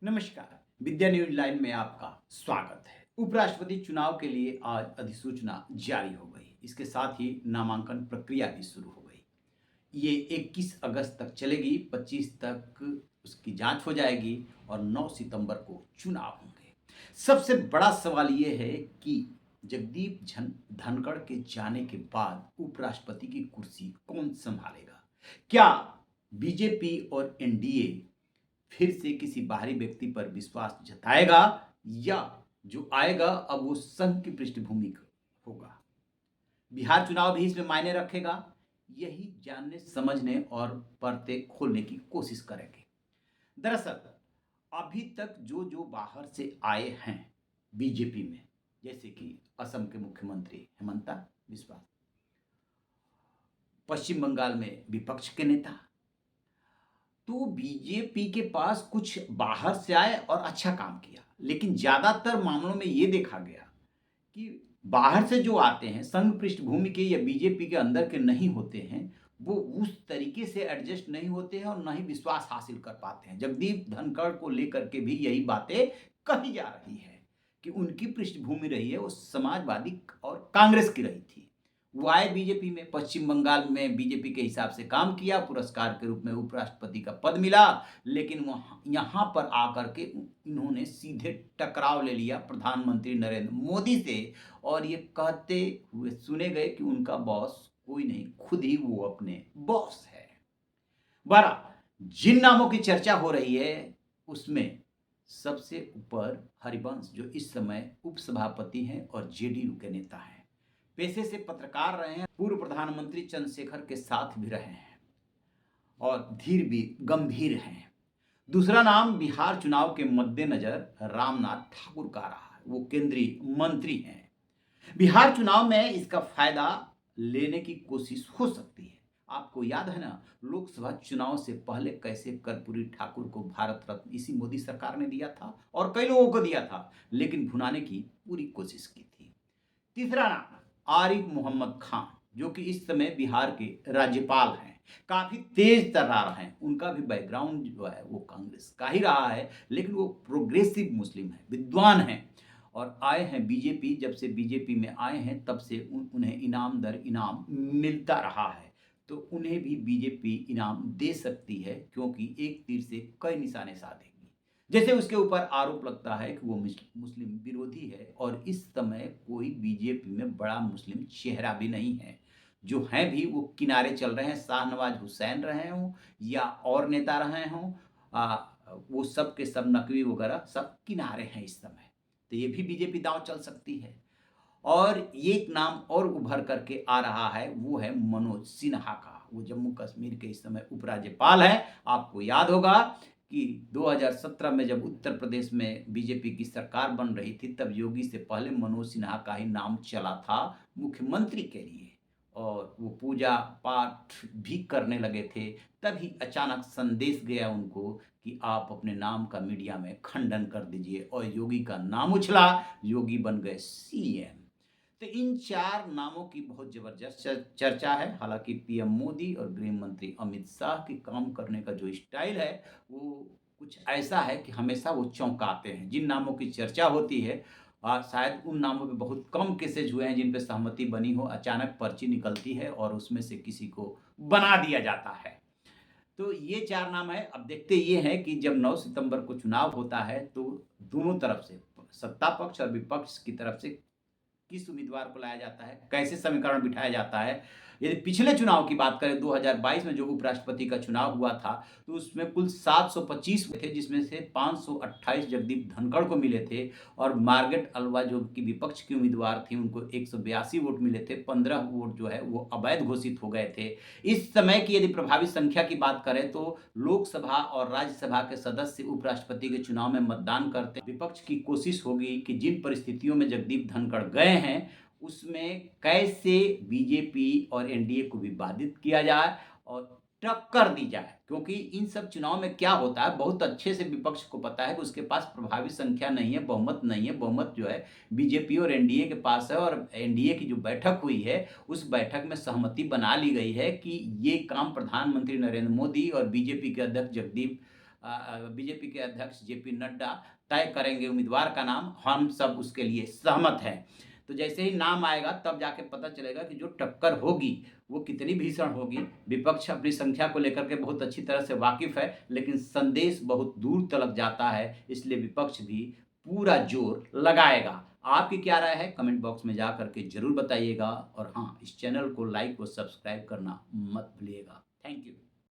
नमस्कार। विद्या news live में आपका स्वागत है। उपराष्ट्रपति चुनाव के लिए आज अधिसूचना जारी हो गई। इसके साथ ही नामांकन प्रक्रिया भी शुरू हो गई। ये 21 अगस्त तक चलेगी, 25 तक उसकी जांच हो जाएगी और 9 सितंबर को चुनाव होंगे। सबसे बड़ा सवाल ये है कि जगदीप धनखड़ के जाने के बाद उपराष्ट्रपति की कुर्सी कौन संभालेगा? क्या बीजेपी और एनडीए फिर से किसी बाहरी व्यक्ति पर विश्वास जताएगा, या जो आएगा अब वो संघ की पृष्ठभूमि का होगा? बिहार चुनाव भी इसमें मायने रखेगा। यही जानने, समझने और परतें खोलने की कोशिश करेंगे। दरअसल अभी तक जो जो बाहर से आए हैं बीजेपी में, जैसे कि असम के मुख्यमंत्री हेमंता बिस्वा, पश्चिम बंगाल में विपक्ष के नेता, तो बीजेपी के पास कुछ बाहर से आए और अच्छा काम किया, लेकिन ज्यादातर मामलों में यह देखा गया कि बाहर से जो आते हैं, संघ पृष्ठभूमि के या बीजेपी के अंदर के नहीं होते हैं, वो उस तरीके से एडजस्ट नहीं होते हैं और ना ही विश्वास हासिल कर पाते हैं। जगदीप धनखड़ को लेकर के भी यही बातें कही जा रही है कि उनकी पृष्ठभूमि रही है वो समाजवादी और कांग्रेस की रही थी। वो आए बीजेपी में, पश्चिम बंगाल में बीजेपी के हिसाब से काम किया, पुरस्कार के रूप में उपराष्ट्रपति का पद मिला, लेकिन वहाँ यहाँ पर आकर के इन्होंने सीधे टकराव ले लिया प्रधानमंत्री नरेंद्र मोदी से, और ये कहते हुए सुने गए कि उनका बॉस कोई नहीं, खुद ही वो अपने बॉस है। बहरहाल जिन नामों की चर्चा हो रही है उसमें सबसे ऊपर हरिवंश, जो इस समय उपसभापति हैं और जेडीयू के नेता हैं, पेशे से पत्रकार रहे हैं, पूर्व प्रधानमंत्री चंद्रशेखर के साथ भी रहे हैं और धीर भी गंभीर हैं। दूसरा नाम बिहार चुनाव के मद्देनजर रामनाथ ठाकुर का रहा है, वो केंद्रीय मंत्री हैं। बिहार चुनाव में इसका फायदा लेने की कोशिश हो सकती है। आपको याद है ना, लोकसभा चुनाव से पहले कैसे कर्पूरी ठाकुर को भारत रत्न इसी मोदी सरकार ने दिया था और कई लोगों को दिया था, लेकिन भुनाने की पूरी कोशिश की थी। तीसरा नाम आरिफ मोहम्मद खान, जो कि इस समय बिहार के राज्यपाल हैं, काफी तेज तर्रार हैं। उनका भी बैकग्राउंड जो है वो कांग्रेस का ही रहा है, लेकिन वो प्रोग्रेसिव मुस्लिम है, विद्वान हैं और आए हैं बीजेपी। जब से बीजेपी में आए हैं तब से उन्हें इनाम दर इनाम मिलता रहा है, तो उन्हें भी बीजेपी इनाम दे सकती है, क्योंकि एक तीर से कई निशाने साधेगी। जैसे उसके ऊपर आरोप लगता है कि वो मुस्लिम विरोधी है, और इस समय कोई बीजेपी में बड़ा मुस्लिम चेहरा भी नहीं है। जो हैं भी वो किनारे चल रहे हैं, शाहनवाज हुसैन रहे हों या और नेता रहे हों, वो सब के सब नकवी वगैरह सब किनारे हैं इस समय। तो ये भी बीजेपी दांव चल सकती है। और एक नाम और उभर करके आ रहा है, वो है मनोज सिन्हा का। वो जम्मू कश्मीर के इस समय उपराज्यपाल हैं। आपको याद होगा कि 2017 में जब उत्तर प्रदेश में बीजेपी की सरकार बन रही थी, तब योगी से पहले मनोज सिन्हा का ही नाम चला था मुख्यमंत्री के लिए, और वो पूजा पाठ भी करने लगे थे। तभी अचानक संदेश गया उनको कि आप अपने नाम का मीडिया में खंडन कर दीजिए, और योगी का नाम उछला, योगी बन गए सीएम। तो इन चार नामों की बहुत जबरदस्त चर्चा है। हालांकि पीएम मोदी और गृह मंत्री अमित शाह की काम करने का जो स्टाइल है वो कुछ ऐसा है कि हमेशा वो चौंकाते हैं। जिन नामों की चर्चा होती है, शायद उन नामों पे बहुत कम केसेज हुए हैं जिन पे सहमति बनी हो। अचानक पर्ची निकलती है और उसमें से किसी को बना दिया जाता है। तो ये चार नाम है। अब देखते ये हैं कि जब 9 सितंबर को चुनाव होता है तो दोनों तरफ से, सत्ता पक्ष और विपक्ष की तरफ से, किस उम्मीदवार को लाया जाता है, कैसे समीकरण बिठाया जाता है। यदि पिछले चुनाव की बात करें, 2022 में जो उपराष्ट्रपति का चुनाव हुआ था, तो उसमें कुल 725 थे, जिसमें से 528 जगदीप धनखड़ को मिले थे, और मार्गरेट अल्वा जो कि विपक्ष की उम्मीदवार थी, उनको 182 वोट मिले थे। 15 वोट जो है वो अवैध घोषित हो गए थे। इस समय की यदि प्रभावी संख्या की बात करें तो लोकसभा और राज्यसभा के सदस्य उपराष्ट्रपति के चुनाव में मतदान करते हैं। विपक्ष की कोशिश होगी कि जिन परिस्थितियों में जगदीप धनखड़ गए हैं उसमें कैसे बीजेपी और एनडीए को विवादित किया जाए और टक्कर दी जाए, क्योंकि इन सब चुनाव में क्या होता है, बहुत अच्छे से विपक्ष को पता है कि उसके पास प्रभावी संख्या नहीं है, बहुमत नहीं है। बहुमत जो है बीजेपी और एनडीए के पास है, और एनडीए की जो बैठक हुई है उस बैठक में सहमति बना ली गई है कि ये काम प्रधानमंत्री नरेंद्र मोदी और बीजेपी के अध्यक्ष जगदीप बीजेपी के अध्यक्ष जेपी नड्डा तय करेंगे उम्मीदवार का नाम, हम सब उसके लिए सहमत हैं। तो जैसे ही नाम आएगा तब जाके पता चलेगा कि जो टक्कर होगी वो कितनी भीषण होगी। विपक्ष अपनी संख्या को लेकर के बहुत अच्छी तरह से वाकिफ है, लेकिन संदेश बहुत दूर तलक जाता है, इसलिए विपक्ष भी पूरा जोर लगाएगा। आपकी क्या राय है कमेंट बॉक्स में जा करके जरूर बताइएगा, और हाँ, इस चैनल को लाइक और सब्सक्राइब करना मत भूलिएगा। Thank you.